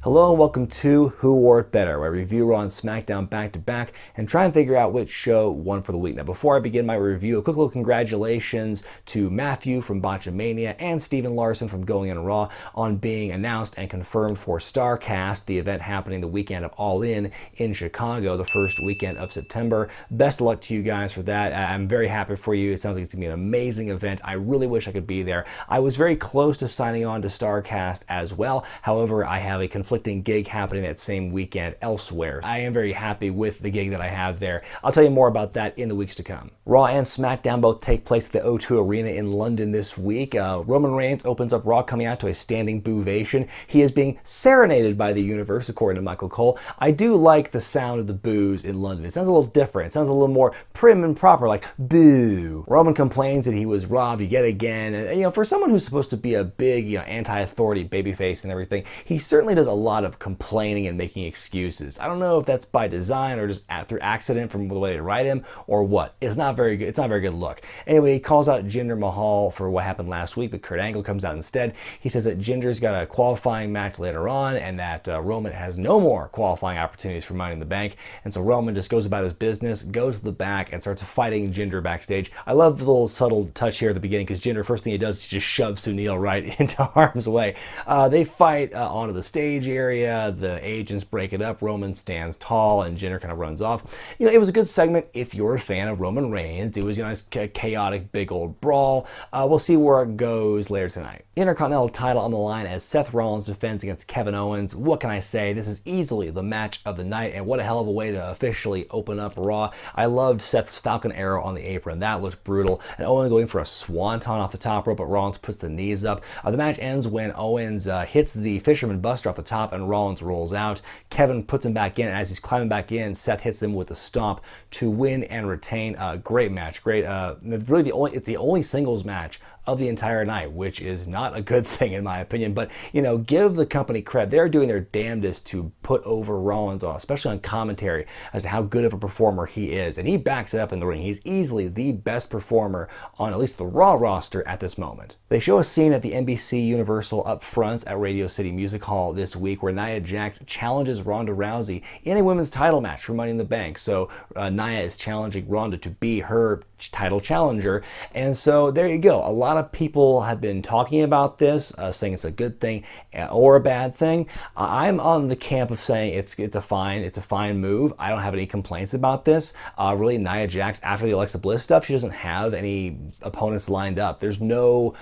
Hello and welcome to Who Wore It Better, where I review Raw and SmackDown back to back and try and figure out which show won for the week. Now, before I begin my review, a quick little congratulations to Matthew from Botchamania and Steven Larson from Going In Raw on being announced and confirmed for StarCast, the event happening the weekend of All In Chicago, the first weekend of September. Best of luck to you guys for that. I'm very happy for you. It sounds like it's going to be an amazing event. I really wish I could be there. I was very close to signing on to StarCast as well. However, I have a conflicting gig happening that same weekend elsewhere. I am very happy with the gig that I have there. I'll tell you more about that in the weeks to come. Raw and SmackDown both take place at the O2 Arena in London this week. Roman Reigns opens up Raw coming out to a standing boovation. He is being serenaded by the universe, according to Michael Cole. I do like the sound of the boos in London. It sounds a little different. It sounds a little more prim and proper, like boo. Roman complains that he was robbed yet again. And, for someone who's supposed to be a big, anti-authority babyface and everything, he certainly does a lot of complaining and making excuses. I don't know if that's by design or just through accident from the way they write him or what. It's not very good. It's not a very good look. Anyway, he calls out Jinder Mahal for what happened last week, but Kurt Angle comes out instead. He says that Jinder's got a qualifying match later on and that Roman has no more qualifying opportunities for Money in the Bank. And so Roman just goes about his business, goes to the back and starts fighting Jinder backstage. I love the little subtle touch here at the beginning because Jinder, first thing he does is just shove Sunil right into harm's way. They fight onto the stage area. The agents break it up. Roman stands tall and Jinder kind of runs off. It was a good segment if you're a fan of Roman Reigns. It was a chaotic big old brawl. We'll see where it goes later tonight. Intercontinental title on the line as Seth Rollins defends against Kevin Owens. What can I say? This is easily the match of the night, and what a hell of a way to officially open up Raw. I loved Seth's Falcon Arrow on the apron. That looked brutal. And Owens going for a swanton off the top rope, but Rollins puts the knees up. The match ends when Owens hits the Fisherman Buster off the top and Rollins rolls out. Kevin puts him back in, and as he's climbing back in, Seth hits him with a stomp to win and retain. Great match. Great. Really, it's the only singles match of the entire night, which is not a good thing in my opinion, but give the company credit. They're doing their damnedest to put over Rollins, especially on commentary, as to how good of a performer he is, and he backs it up in the ring. He's easily the best performer on at least the Raw roster at this moment. They show a scene at the NBC Universal up front at Radio City Music Hall this week where Nia Jax challenges Ronda Rousey in a women's title match for Money in the Bank. So Nia is challenging Ronda to be her title challenger, and so there you go. A lot of people have been talking about this, saying it's a good thing or a bad thing. I'm on the camp of saying it's a fine move. I don't have any complaints about this. Really, Nia Jax, after the Alexa Bliss stuff, she doesn't have any opponents lined up. There's no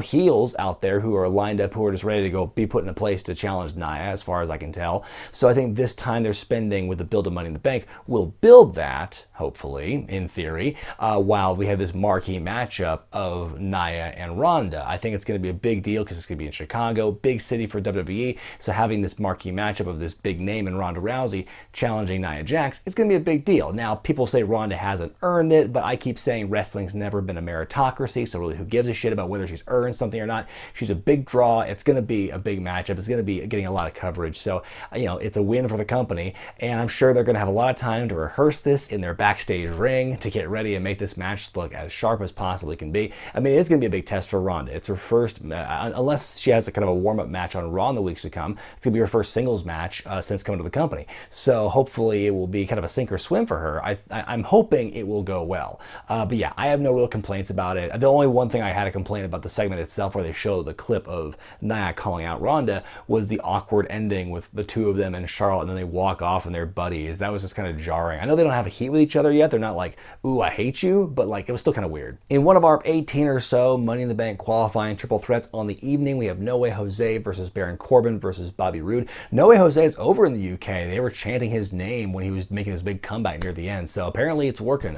heels out there who are lined up who are just ready to go be put in a place to challenge Nia, as far as I can tell. So I think this time they're spending with the build of Money in the Bank will build that, hopefully, in theory, while we have this marquee matchup of Nia and Ronda. I think it's going to be a big deal because it's going to be in Chicago, big city for WWE. So having this marquee matchup of this big name in Ronda Rousey challenging Nia Jax, it's going to be a big deal. Now, people say Ronda hasn't earned it, but I keep saying wrestling's never been a meritocracy, so really who gives a shit about whether she's earned something or not? She's a big draw. It's going to be a big matchup. It's going to be getting a lot of coverage. So, it's a win for the company, and I'm sure they're going to have a lot of time to rehearse this in their backstage ring to get ready and make this match look as sharp as possibly can be. I mean, it's going to be a big test for Ronda. It's her first, unless she has a kind of a warm-up match on Raw in the weeks to come, it's going to be her first singles match since coming to the company. So hopefully it will be kind of a sink or swim for her. I'm hoping it will go well. But yeah, I have no real complaints about it. The only one thing I had to complain about the segment itself, where they show the clip of Nia calling out Ronda, was the awkward ending with the two of them and Charlotte, and then they walk off and they're buddies. That was just kind of jarring. I know they don't have a heat with each other yet. They're not like, ooh, I hate you, but it was still kind of weird. In one of our 18 or so Money in the Bank qualifying triple threats on the evening, we have No Way Jose versus Baron Corbin versus Bobby Roode. No Way Jose is over in the UK. They were chanting his name when he was making his big comeback near the end, so apparently it's working.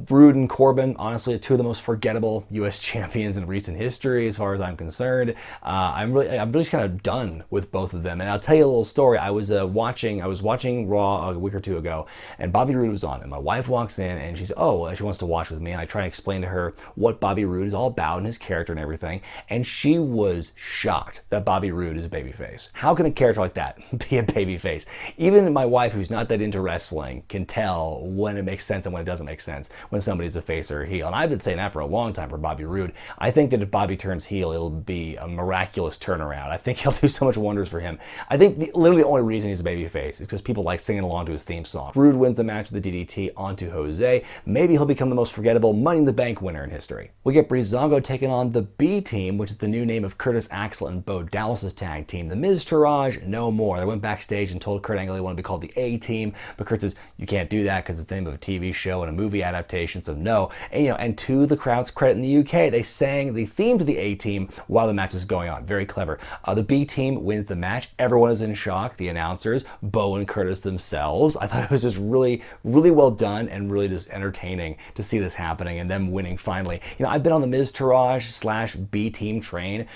Roode and Corbin, honestly, two of the most forgettable US champions in recent history as far as I'm concerned. I'm really kind of done with both of them, and I'll tell you a little story. I was watching Raw a week or two ago, and Bobby Roode was on, and my wife walks in and she's, she wants to watch with me, and I try to explain to her what Bobby Roode Roode is all about in his character and everything, and she was shocked that Bobby Roode is a babyface. How can a character like that be a babyface? Even my wife, who's not that into wrestling, can tell when it makes sense and when it doesn't make sense, when somebody's a face or a heel. And I've been saying that for a long time for Bobby Roode. I think that if Bobby turns heel, it'll be a miraculous turnaround. I think he'll do so much wonders for him. I think literally the only reason he's a babyface is because people like singing along to his theme song. Roode wins the match with the DDT onto Jose. Maybe he'll become the most forgettable Money in the Bank winner in history. We get Breezango taking on the B Team, which is the new name of Curtis Axel and Bo Dallas's tag team. The Miz Taraj, no more. They went backstage and told Kurt Angle they want to be called the A Team, but Kurt says, you can't do that because it's the name of a TV show and a movie adaptation, so no. And, and to the crowd's credit in the UK, they sang the theme to the A Team while the match is going on. Very clever. The B Team wins the match. Everyone is in shock. The announcers, Bo and Curtis themselves. I thought it was just really, really well done and really just entertaining to see this happening and them winning finally. I've been on the Miz Taraj / B Team train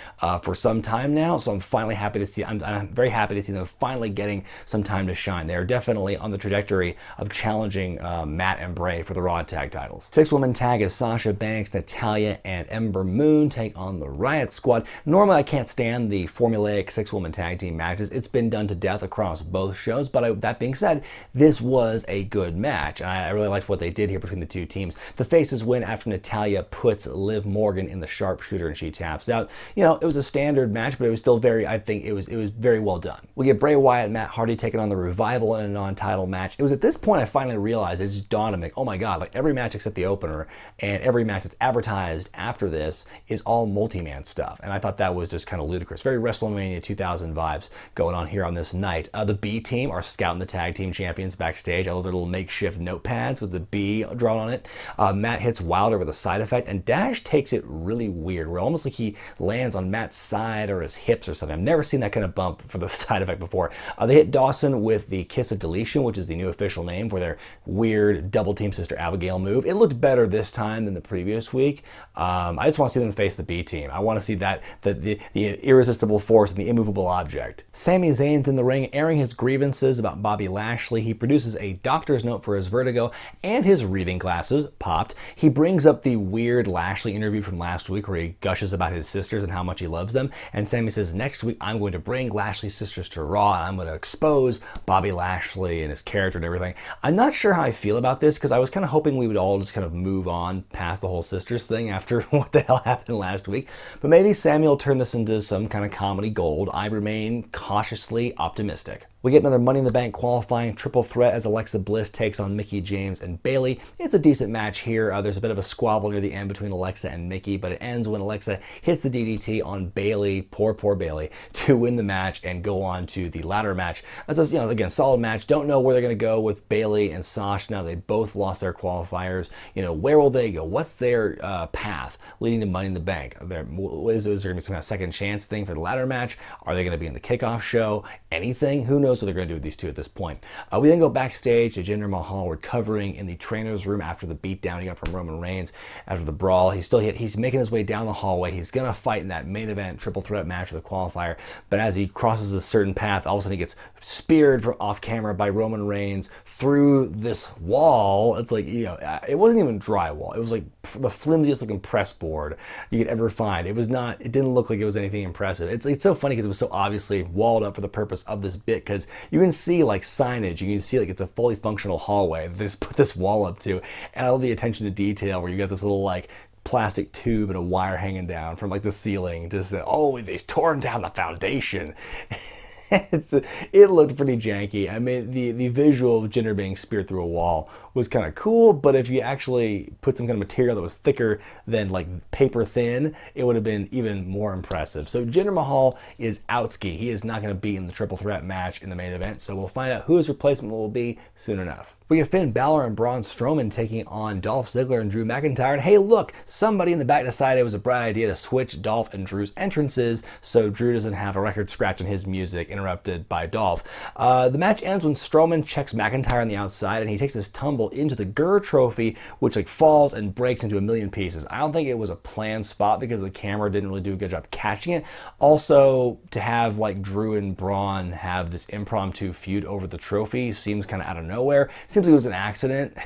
for some time now, so I'm finally happy to see. I'm very happy to see them finally getting some time to shine. They're definitely on the trajectory of challenging Matt and Bray for the Raw tag titles. 6-woman tag is Sasha Banks, Natalya, and Ember Moon take on the Riot Squad. Normally, I can't stand the formulaic 6-woman tag team matches. It's been done to death across both shows, but that being said, this was a good match. I really liked what they did here between the two teams. The faces win after Natalya puts Liv Morgan in the sharpshooter and she taps out. It was a standard match, but it was still I think it was very well done. We get Bray Wyatt and Matt Hardy taking on the Revival in a non-title match. It was at this point I finally realized, it just dawned on me, oh my god, like every match except the opener and every match that's advertised after this is all multi-man stuff. And I thought that was just kind of ludicrous. Very WrestleMania 2000 vibes going on here on this night. The B Team are scouting the tag team champions backstage. I love their little makeshift notepads with the B drawn on it. Matt hits Wilder with a side effect, and Dash takes it really weird, where almost like he lands on Matt's side or his hips or something. I've never seen that kind of bump for the side effect before. They hit Dawson with the Kiss of Deletion, which is the new official name for their weird double team Sister Abigail move. It looked better this time than the previous week. I just want to see them face the B Team. I want to see that the irresistible force and the immovable object. Sami Zayn's in the ring airing his grievances about Bobby Lashley. He produces a doctor's note for his vertigo and his reading glasses popped. He brings up the weird Lashley interview from last week where he gushes about his sisters and how much he loves them. And Sami says, next week I'm going to bring Lashley's sisters to Raw and I'm going to expose Bobby Lashley and his character and everything. I'm not sure how I feel about this because I was kind of hoping we would all just kind of move on past the whole sisters thing after what the hell happened last week. But maybe Sami will turn this into some kind of comedy gold. I remain cautiously optimistic. We get another Money in the Bank qualifying triple threat as Alexa Bliss takes on Mickie James and Bayley. It's a decent match here. There's a bit of a squabble near the end between Alexa and Mickie, but it ends when Alexa hits the DDT on Bayley, poor Bayley, to win the match and go on to the ladder match. As again, solid match. Don't know where they're going to go with Bayley and Sasha now. They both lost their qualifiers. Where will they go? What's their path leading to Money in the Bank? Is there going to be some kind of second chance thing for the ladder match? Are they going to be in the kickoff show? Anything? Who knows what they're going to do with these two at this point. We then go backstage to Jinder Mahal recovering in the trainer's room after the beatdown he got from Roman Reigns after the brawl. He's making his way down the hallway. He's going to fight in that main event triple threat match for the qualifier, but as he crosses a certain path, all of a sudden he gets speared from off camera by Roman Reigns through this wall. It's like, it wasn't even drywall. It was like the flimsiest looking press board you could ever find. It didn't look like it was anything impressive. It's so funny because it was so obviously walled up for the purpose of this bit, because you can see like signage, you can see like it's a fully functional hallway they just put this wall up to, and I love the attention to detail where you got this little like plastic tube and a wire hanging down from like the ceiling to say, oh, they've torn down the foundation. It looked pretty janky. I mean, the visual of Jinder being speared through a wall was kind of cool, but if you actually put some kind of material that was thicker than like paper thin, it would have been even more impressive. So Jinder Mahal is outski. He is not going to be in the triple threat match in the main event, so we'll find out who his replacement will be soon enough. We have Finn Balor and Braun Strowman taking on Dolph Ziggler and Drew McIntyre. And hey, look, somebody in the back decided it was a bright idea to switch Dolph and Drew's entrances so Drew doesn't have a record scratch on his music interrupted by Dolph. The match ends when Strowman checks McIntyre on the outside and he takes his tumble into the Gurr trophy, which like falls and breaks into a million pieces. I don't think it was a planned spot because the camera didn't really do a good job catching it. Also, to have like Drew and Braun have this impromptu feud over the trophy seems kind of out of nowhere. Seems like it was an accident.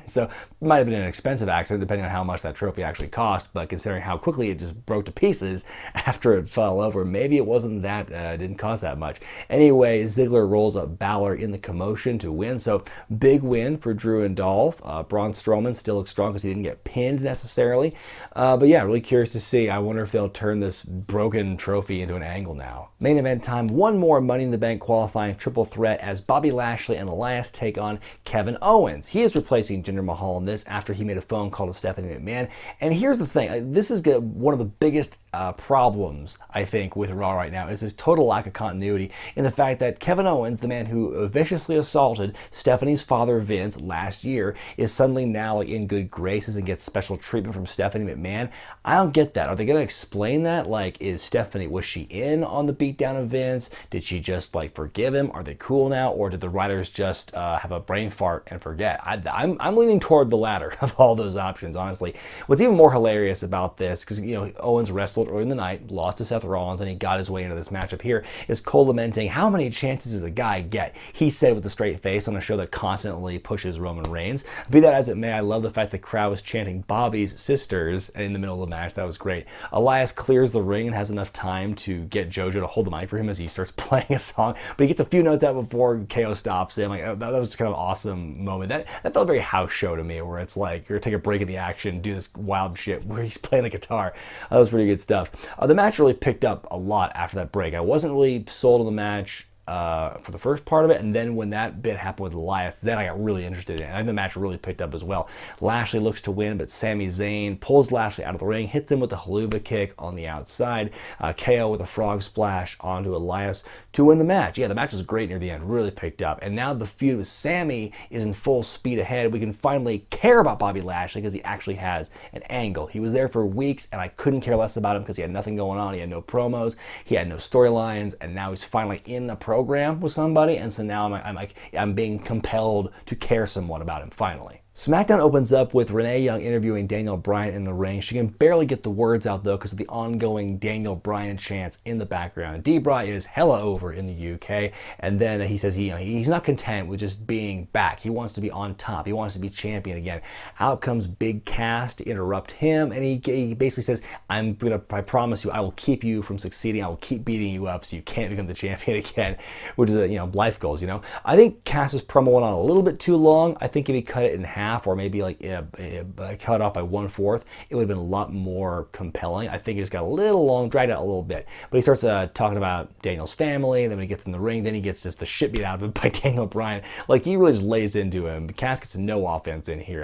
So might have been an expensive accident depending on how much that trophy actually cost, but considering how quickly it just broke to pieces after it fell over, maybe it wasn't that, didn't cost that much. Anyway, Ziggler rolls up Balor in the commotion to win, so big win for Drew and Dolph. Braun Strowman still looks strong because he didn't get pinned necessarily, but yeah, really curious to see. I wonder if they'll turn this broken trophy into an angle now. Main event time, one more Money in the Bank qualifying triple threat as Bobby Lashley and Elias take on Kevin Owens. He is replacing Jinder Mahal in this after he made a phone call to Stephanie McMahon. And here's the thing, this is one of the biggest problems, I think, with Raw right now, is this total lack of continuity in the fact that Kevin Owens, the man who viciously assaulted Stephanie's father Vince last year, is suddenly now like in good graces and gets special treatment from Stephanie McMahon. I don't get that. Are they going to explain that? Like, was she in on the beatdown of Vince? Did she just like forgive him? Are they cool now? Or did the writers just have a brain fart and forget? I'm leaning toward the latter of all those options, honestly. What's even more hilarious about this, because Owens wrestled early in the night, lost to Seth Rollins, and he got his way into this matchup here, is Cole lamenting, how many chances does a guy get? He said with a straight face on a show that constantly pushes Roman Reigns. Be that as it may, I love the fact the crowd was chanting Bobby's sisters in the middle of the match. That was great. Elias clears the ring and has enough time to get JoJo to hold the mic for him as he starts playing a song, but he gets a few notes out before KO stops him. Like, that was kind of an awesome moment. That felt very house show to me, where it's like you're gonna take a break in the action, do this wild shit where he's playing the guitar. That was pretty good stuff. The match really picked up a lot after that break. I wasn't really sold on the match for the first part of it, and then when that bit happened with Elias, then I got really interested in it, and the match really picked up as well. Lashley looks to win, but Sami Zayn pulls Lashley out of the ring, hits him with a haluva kick on the outside, KO with a frog splash onto Elias to win the match. Yeah, the match was great near the end, really picked up, and now the feud with Sami is in full speed ahead. We can finally care about Bobby Lashley because he actually has an angle. He was there for weeks, and I couldn't care less about him because he had nothing going on. He had no promos, he had no storylines, and now he's finally in the program with somebody, and so now I'm being compelled to care somewhat about him finally. SmackDown opens up with Renee Young interviewing Daniel Bryan in the ring. She can barely get the words out though because of the ongoing Daniel Bryan chants in the background. D-Bry is hella over in the UK, and then he says he's not content with just being back. He wants to be on top. He wants to be champion again. Out comes Big Cass to interrupt him, and he basically says, I promise you, I will keep you from succeeding. I will keep beating you up so you can't become the champion again, which is life goals. I think Cass's promo went on a little bit too long. I think if he cut it in half, or maybe cut off by 1/4, it would have been a lot more compelling. I think it just got a little long, dragged out a little bit. But he starts talking about Daniel's family, and then when he gets in the ring, then he gets just the shit beat out of him by Daniel Bryan. Like, he really just lays into him. Cass gets no offense in here.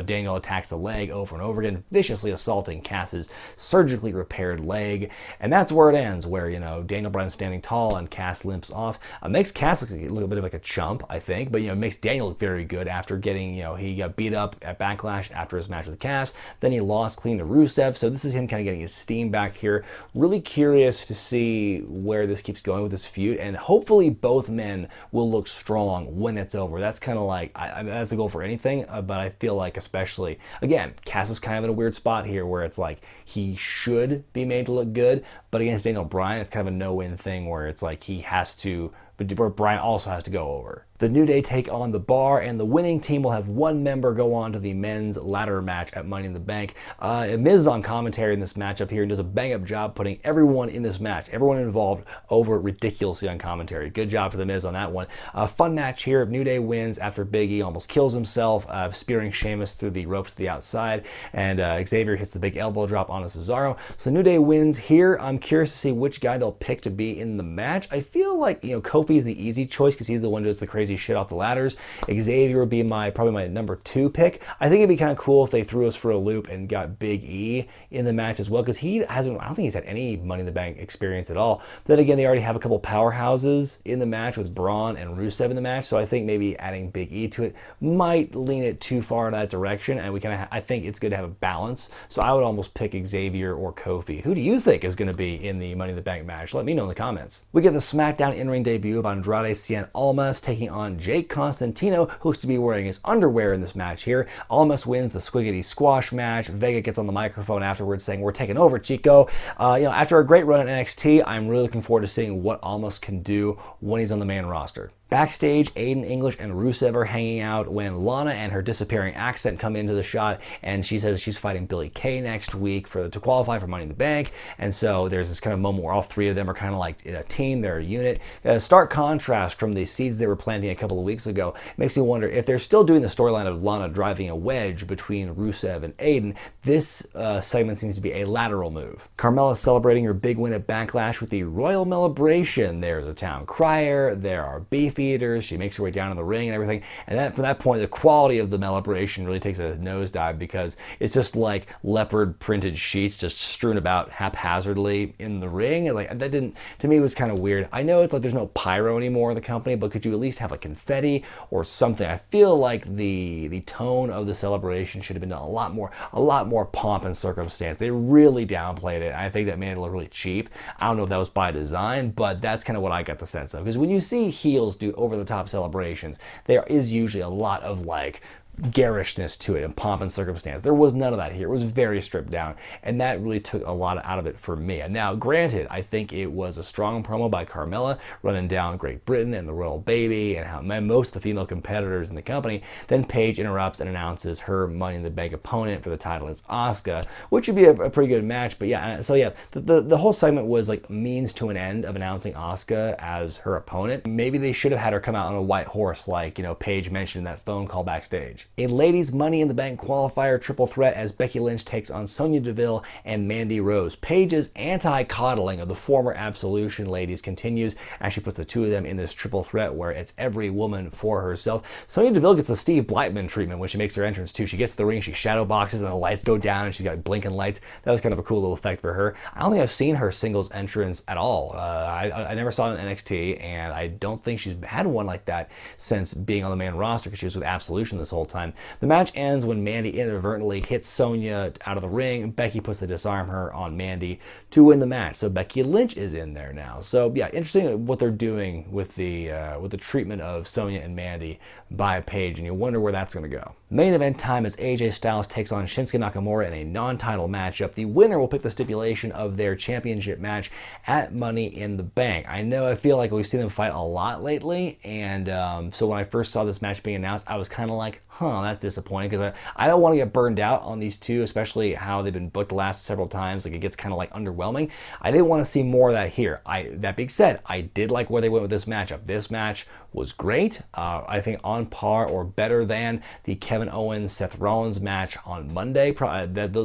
Daniel attacks the leg over and over again, viciously assaulting Cass's surgically repaired leg, and that's where it ends, where Daniel Bryan's standing tall and Cass limps off. Makes Cass look a little bit of like a chump, I think, but makes Daniel look very good after getting he got beat up at Backlash after his match with Cass. Then he lost clean to Rusev, so this is him kind of getting his steam back here. Really curious to see where this keeps going with this feud, and hopefully both men will look strong when it's over. That's kind of like, that's a goal for anything, but I feel like especially, again, Cass is kind of in a weird spot here where it's like he should be made to look good, but against Daniel Bryan, it's kind of a no-win thing where it's like he has to, but where Bryan also has to go over. The New Day take on The Bar, and the winning team will have one member go on to the men's ladder match at Money in the Bank. Miz is on commentary in this matchup here and does a bang-up job putting everyone in this match, everyone involved, over ridiculously on commentary. Good job for The Miz on that one. Fun match here. New Day wins after Big E almost kills himself, spearing Sheamus through the ropes to the outside, and Xavier hits the big elbow drop on Cesaro. So New Day wins here. I'm curious to see which guy they'll pick to be in the match. I feel like, Kofi's the easy choice because he's the one who does the crazy shit off the ladders. Xavier would be probably my number 2 pick. I think it'd be kind of cool if they threw us for a loop and got Big E in the match as well, because I don't think he's had any Money in the Bank experience at all. But then again, they already have a couple powerhouses in the match with Braun and Rusev in the match, so I think maybe adding Big E to it might lean it too far in that direction, and I think it's good to have a balance. So I would almost pick Xavier or Kofi. Who do you think is going to be in the Money in the Bank match? Let me know in the comments. We get the SmackDown in-ring debut of Andrade Cien Almas taking on Jake Constantino, who looks to be wearing his underwear in this match here. Almas wins the squiggity squash match. Vega gets on the microphone afterwards saying, "We're taking over, Chico." After a great run at NXT, I'm really looking forward to seeing what Almas can do when he's on the main roster. Backstage, Aiden English and Rusev are hanging out when Lana and her disappearing accent come into the shot, and she says she's fighting Billie Kay next week to qualify for Money in the Bank. And so there's this kind of moment where all three of them are kind of like a team, they're a unit. Stark contrast from the seeds they were planting a couple of weeks ago. It makes me wonder if they're still doing the storyline of Lana driving a wedge between Rusev and Aiden. This segment seems to be a lateral move. Carmella's celebrating her big win at Backlash with the Royal Melibration. There's a town crier, there are beef eaters, she makes her way down in the ring and everything, and from that point the quality of the Melibration really takes a nosedive, because it's just like leopard printed sheets just strewn about haphazardly in the ring, and like that didn't, to me, was kind of weird. I know it's like there's no pyro anymore in the company, but could you at least have like confetti or something? I feel like the tone of the celebration should have been done a lot more pomp and circumstance. They really downplayed it. I think that made it look really cheap. I don't know if that was by design, but that's kind of what I got the sense of, because when you see heels do over-the-top celebrations, there is usually a lot of like garishness to it and pomp and circumstance. There was none of that here. It was very stripped down, and that really took a lot out of it for me. And now, granted, I think it was a strong promo by Carmella running down Great Britain and the Royal Baby and how most of the female competitors in the company. Then Paige interrupts and announces her Money in the Bank opponent for the title is Asuka, which would be a pretty good match. But yeah, so yeah, the whole segment was like means to an end of announcing Asuka as her opponent. Maybe they should have had her come out on a white horse, like, you know, Paige mentioned in that phone call backstage. A ladies' Money in the Bank qualifier triple threat as Becky Lynch takes on Sonya Deville and Mandy Rose. Paige's anti-coddling of the former Absolution ladies continues, and she puts the two of them in this triple threat where it's every woman for herself. Sonya Deville gets the Steve Blackman treatment when she makes her entrance too. She gets to the ring, she shadow boxes, and the lights go down, and she's got blinking lights. That was kind of a cool little effect for her. I don't think I've seen her singles entrance at all. I never saw it in NXT, and I don't think she's had one like that since being on the main roster, because she was with Absolution this whole time. The match ends when Mandy inadvertently hits Sonya out of the ring. Becky puts the disarm her on Mandy to win the match. So Becky Lynch is in there now. So yeah, interesting what they're doing with the treatment of Sonya and Mandy by Paige, and you wonder where that's going to go. Main event time as AJ Styles takes on Shinsuke Nakamura in a non-title matchup. The winner will pick the stipulation of their championship match at Money in the Bank. I feel like we've seen them fight a lot lately, and so when I first saw this match being announced, I was kind of like, that's disappointing, because I don't want to get burned out on these two, especially how they've been booked the last several times. Like, it gets kind of like underwhelming. I didn't want to see more of that here. That being said, I did like where they went with this matchup. This match was great. I think on par or better than the Kevin Owens Seth Rollins match on Monday.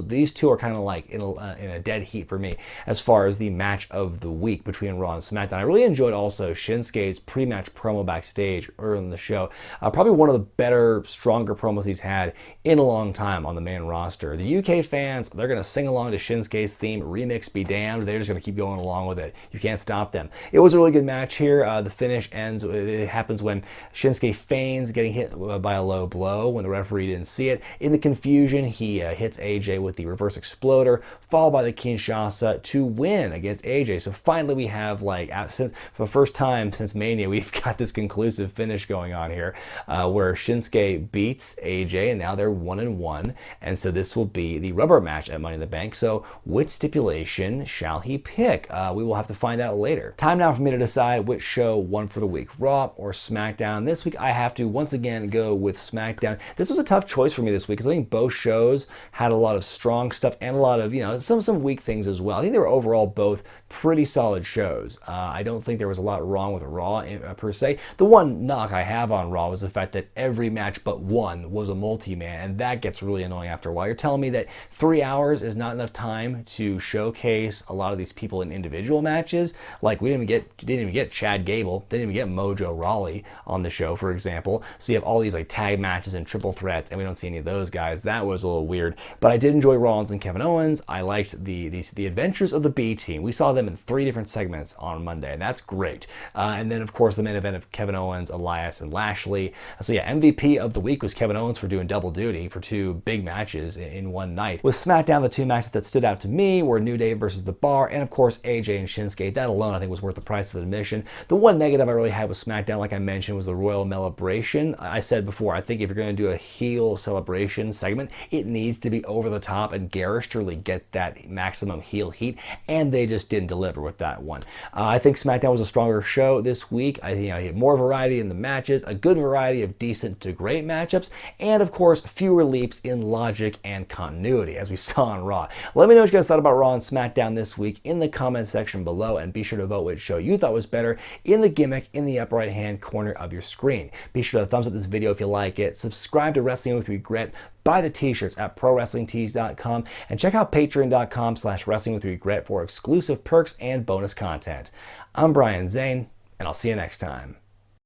These two are kind of like in a dead heat for me as far as the match of the week between Raw and SmackDown. I really enjoyed also Shinsuke's pre-match promo backstage early in the show. Probably one of the better, stronger promos he's had in a long time on the main roster. The UK fans, they're going to sing along to Shinsuke's theme, remix be damned. They're just going to keep going along with it. You can't stop them. It was a really good match here. The finish ends, it happens when Shinsuke feigns getting hit by a low blow when the referee didn't see it. In the confusion, he hits AJ with the reverse exploder, followed by the Kinshasa to win against AJ. So finally we have, like, for the first time since Mania, we've got this conclusive finish going on here where Shinsuke beats AJ, and now they're 1-1. And so this will be the rubber match at Money in the Bank. So which stipulation shall he pick? We will have to find out later. Time now for me to decide which show won for the week, Raw or SmackDown. This week I have to once again go with SmackDown. This was a tough choice for me this week because I think both shows had a lot of strong stuff and a lot of, some weak things as well. I think they were overall both pretty solid shows. I don't think there was a lot wrong with Raw per se. The one knock I have on Raw was the fact that every match but one was a multi-man, and that gets really annoying after a while. You're telling me that 3 hours is not enough time to showcase a lot of these people in individual matches? Like, we didn't even get Chad Gable, didn't even get Mojo Rawley on the show, for example. So you have all these like tag matches and triple threats, and we don't see any of those guys. That was a little weird. But I did enjoy Rollins and Kevin Owens. I liked the adventures of the B team. We saw them in 3 different segments on Monday, and that's great. And then, of course, the main event of Kevin Owens, Elias, and Lashley. So yeah, MVP of the week was Kevin Owens for doing double duty for 2 big matches in one night. With SmackDown, the 2 matches that stood out to me were New Day versus The Bar, and of course AJ and Shinsuke. That alone I think was worth the price of admission. The one negative I really had with SmackDown, like I mentioned, was the Royal Melibration. I said before, I think if you're going to do heel celebration segment, it needs to be over the top and garish to really get that maximum heel heat, and they just didn't deliver with that one. I think SmackDown was a stronger show this week. I think I had more variety in the matches, a good variety of decent to great matchups, and of course, fewer leaps in logic and continuity, as we saw on Raw. Let me know what you guys thought about Raw and SmackDown this week in the comment section below, and be sure to vote which show you thought was better in the gimmick in the upper right hand corner of your screen. Be sure to thumbs up this video if you like it, subscribe to Wrestling with Regret, buy the t-shirts at prowrestlingtees.com, and check out patreon.com/wrestlingwithregret for exclusive perks and bonus content. I'm Brian Zane, and I'll see you next time.